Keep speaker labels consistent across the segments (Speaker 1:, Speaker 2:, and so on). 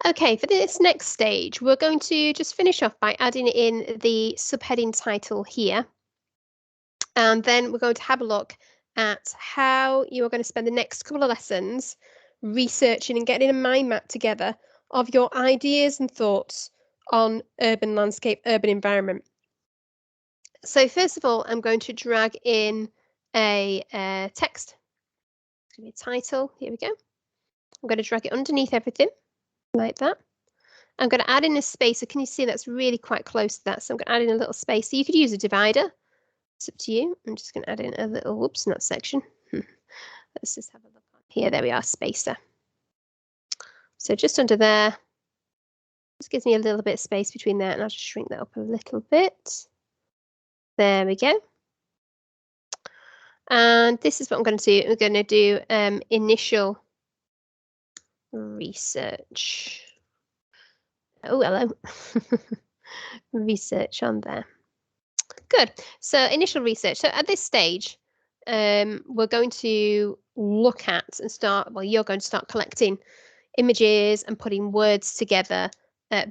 Speaker 1: Okay, for this next stage, we're going to just finish off by adding in the subheading title here. And then we're going to have a look at how you are going to spend the next couple of lessons researching and getting a mind map together of your ideas and thoughts on urban landscape, urban environment. So first of all, I'm going to drag in a text. It's going to be a title. Here we go. I'm going to drag it underneath everything like that. I'm going to add in a space. So can you see that's really quite close to that? So I'm going to add in a little space. So you could use a divider. It's up to you. I'm just going to add in a little, whoops, not section. Let's just have a look on here. There we are, spacer. So just under there, this gives me a little bit of space between there, and I'll just shrink that up a little bit. There we go. And this is what I'm going to do. I'm going to do initial research. Oh, hello. Research on there. Good. So initial research. So at this stage, we're going to look at and start, well, you're going to start collecting images and putting words together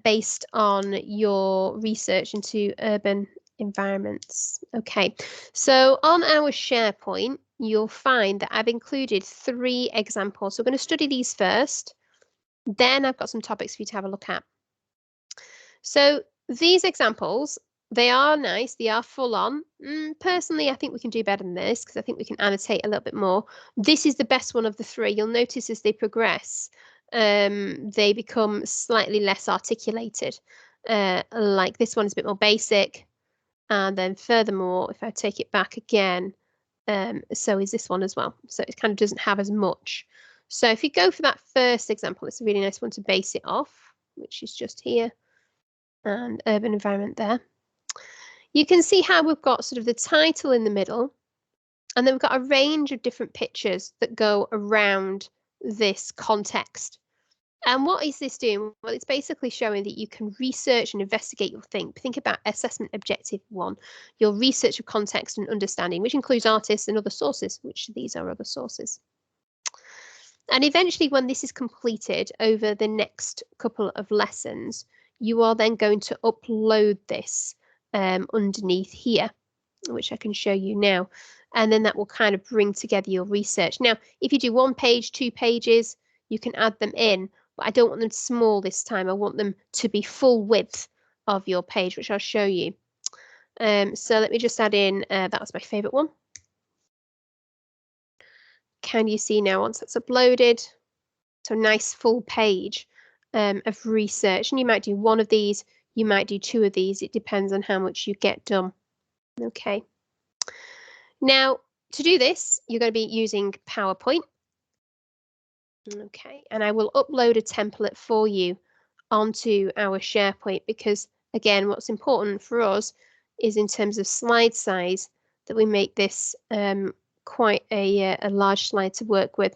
Speaker 1: based on your research into urban environments. Okay, so on our SharePoint, you'll find that I've included 3 examples. So we're going to study these first. Then I've got some topics for you to have a look at. So these examples, they are nice, they are full on. Personally, I think we can do better than this because I think we can annotate a little bit more. This is the best one of the 3. You'll notice as they progress, they become slightly less articulated. Like this one is a bit more basic. And then furthermore, if I take it back again, so is this one as well. So it kind of doesn't have as much. So if you go for that first example, it's a really nice one to base it off, which is just here. And urban environment there. You can see how we've got sort of the title in the middle, and then we've got a range of different pictures that go around this context. And what is this doing? Well, it's basically showing that you can research and investigate your thing. Think about assessment objective 1, your research of context and understanding, which includes artists and other sources, which these are other sources. And eventually, when this is completed over the next couple of lessons, you are then going to upload this underneath here, which I can show you now. And then that will kind of bring together your research. Now, if you do 1 page, 2 pages, you can add them in, but I don't want them small this time. I want them to be full width of your page, which I'll show you. So let me just add in, that was my favorite one. Can you see now once that's uploaded? So nice full page of research. And you might do 1 of these, you might do 2 of these. It depends on how much you get done. Okay. Now, to do this, you're going to be using PowerPoint. Okay, and I will upload a template for you onto our SharePoint because, again, what's important for us is in terms of slide size that we make this quite a large slide to work with.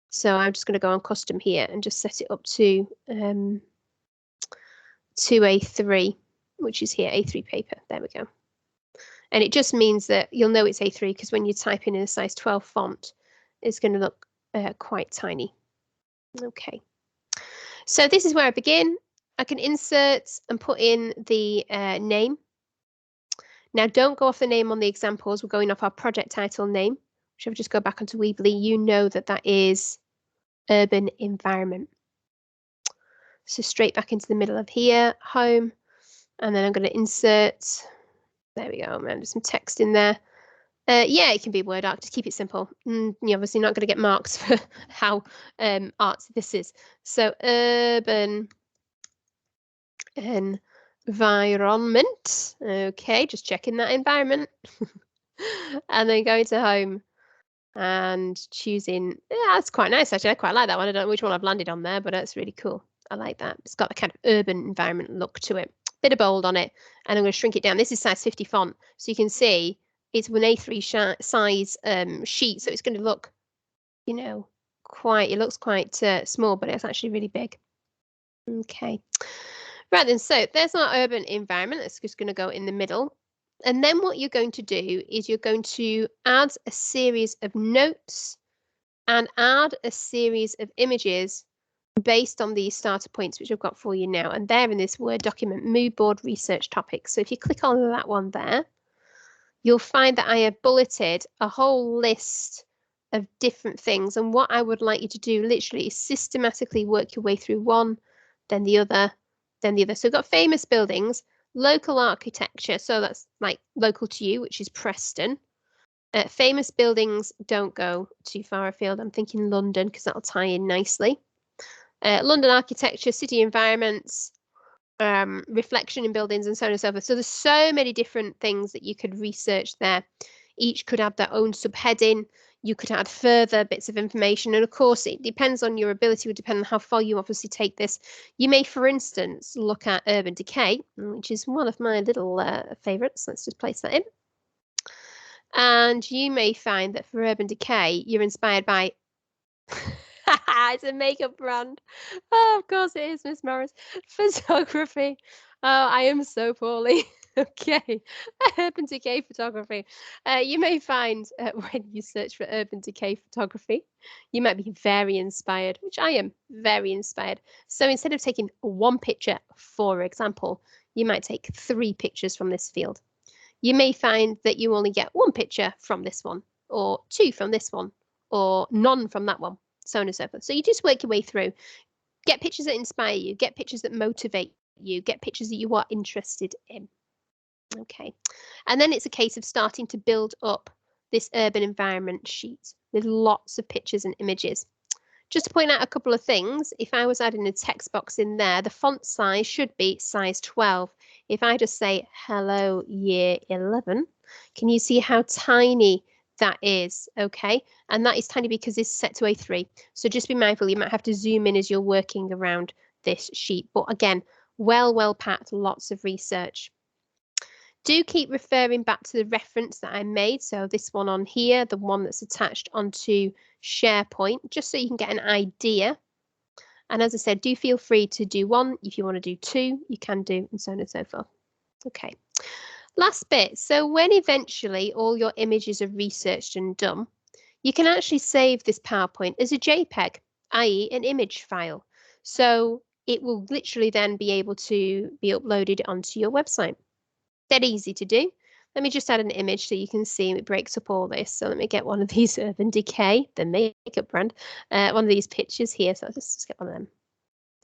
Speaker 1: So I'm just going to go on custom here and just set it up to A3, which is here, A3 paper. There we go. And it just means that you'll know it's A3 because when you type in a size 12 font, it's going to look quite tiny. Okay. So this is where I begin. I can insert and put in the name. Now, don't go off the name on the examples. We're going off our project title name, which I'll just go back onto Weebly. You know that that is urban environment. So straight back into the middle of here, home, and then I'm going to insert. There we go. I'm going to do some text in there. Yeah, it can be word art. Just keep it simple. You're obviously not going to get marks for how artsy this is. So urban environment. Okay, just checking that environment. And then going to home and choosing. Yeah, that's quite nice actually. I quite like that one. I don't know which one I've landed on there, but that's really cool. I like that. It's got a kind of urban environment look to it. Bit of bold on it, and I'm going to shrink it down. This is size 50 font, so you can see it's an A3 size sheet, so it's going to look, you know, it looks quite small, but it's actually really big. Okay. Right then, so there's our urban environment. It's just going to go in the middle. And then what you're going to do is you're going to add a series of notes and add a series of images based on these starter points, which I've got for you now. And they're in this Word document, mood board research topics. So if you click on that one there, you'll find that I have bulleted a whole list of different things. And what I would like you to do literally is systematically work your way through one, then the other, then the other. So we've got famous buildings, local architecture. So that's like local to you, which is Preston. Famous buildings don't go too far afield. I'm thinking London because that'll tie in nicely. London architecture, city environments, reflection in buildings, and so on and so forth. So there's so many different things that you could research there. Each could have their own subheading. You could add further bits of information. And of course, it depends on your ability, would depend on how far you obviously take this. You may, for instance, look at urban decay, which is one of my little favorites. Let's just place that in. And you may find that for urban decay, you're inspired by it's a makeup brand. Oh, of course it is, Miss Morris. Photography. Oh, I am so poorly. Okay. Urban decay photography. You may find when you search for urban decay photography, you might be very inspired, which I am very inspired. So instead of taking one picture, for example, you might take 3 pictures from this field. You may find that you only get 1 picture from this one, or 2 from this one, or none from that one, so on and so forth. So you just work your way through. Get pictures that inspire you, get pictures that motivate you, get pictures that you are interested in. Okay. And then it's a case of starting to build up this urban environment sheet with lots of pictures and images. Just to point out a couple of things, if I was adding a text box in there, the font size should be size 12. If I just say, hello, year 11, can you see how tiny that is? Okay, and that is tiny because it's set to A3. So just be mindful, you might have to zoom in as you're working around this sheet. But again, well packed, lots of research. Do keep referring back to the reference that I made. So this one on here, the one that's attached onto SharePoint, just so you can get an idea. And as I said, do feel free to do 1. If you want to do 2, you can do, and so on and so forth. Okay. Last bit. So when eventually all your images are researched and done, you can actually save this PowerPoint as a JPEG, i.e. an image file. So it will literally then be able to be uploaded onto your website. Dead easy to do. Let me just add an image so you can see it breaks up all this. So let me get one of these Urban Decay, the makeup brand, one of these pictures here. So let's just get one of them.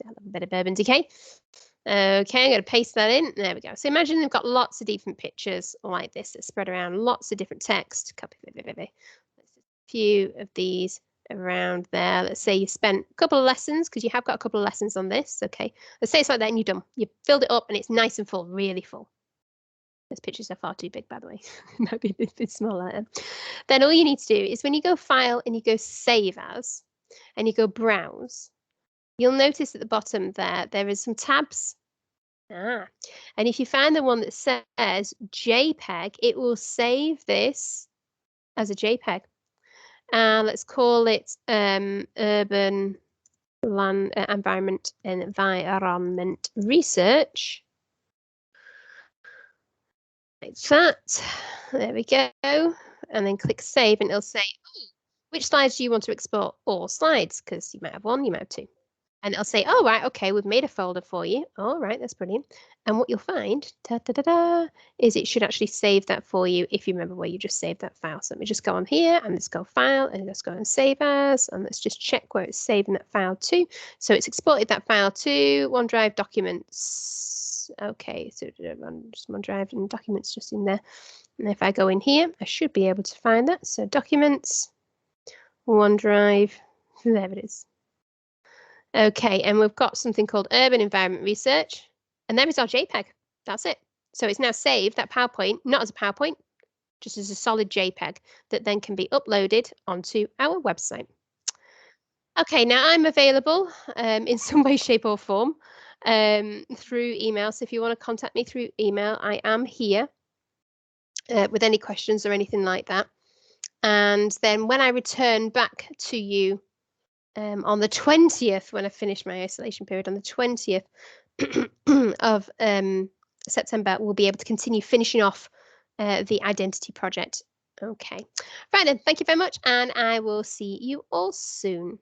Speaker 1: I love a bit of Urban Decay. Okay, I'm going to paste that in. There we go. So imagine they've got lots of different pictures like this that spread around, lots of different text. Copy, let's just a few of these around there. Let's say you spent a couple of lessons, because you have got a couple of lessons on this. Okay, let's say it's like that and you're done. You filled it up and it's nice and full, really full. Those pictures are far too big, by the way. It might be a bit smaller. Then all you need to do is when you go File and you go Save As, and you go Browse, you'll notice at the bottom there is some tabs. And if you find the one that says JPEG, it will save this as a JPEG. Let's call it Urban Land Environment Research. Like that. There we go. And then click Save, and it'll say, oh, which slides do you want to export? All slides, because you might have 1, you might have 2. And it'll say, oh, right, okay, we've made a folder for you. All right, that's brilliant. And what you'll find, is it should actually save that for you if you remember where you just saved that file. So let me just go on here and let's go File and let's go and Save As, and let's just check where it's saving that file to. So it's exported that file to OneDrive Documents. Okay, so just OneDrive and Documents just in there. And if I go in here, I should be able to find that. So Documents, OneDrive, there it is. Okay, and we've got something called Urban Environment Research, and there is our JPEG. That's it. So it's now saved, that PowerPoint, not as a PowerPoint, just as a solid JPEG that then can be uploaded onto our website. Okay, now I'm available in some way, shape or form through email. So if you want to contact me through email, I am here with any questions or anything like that. And then when I return back to you on the 20th, when I finish my isolation period, on the 20th of September, we'll be able to continue finishing off the identity project. Okay. Right then, thank you very much, and I will see you all soon.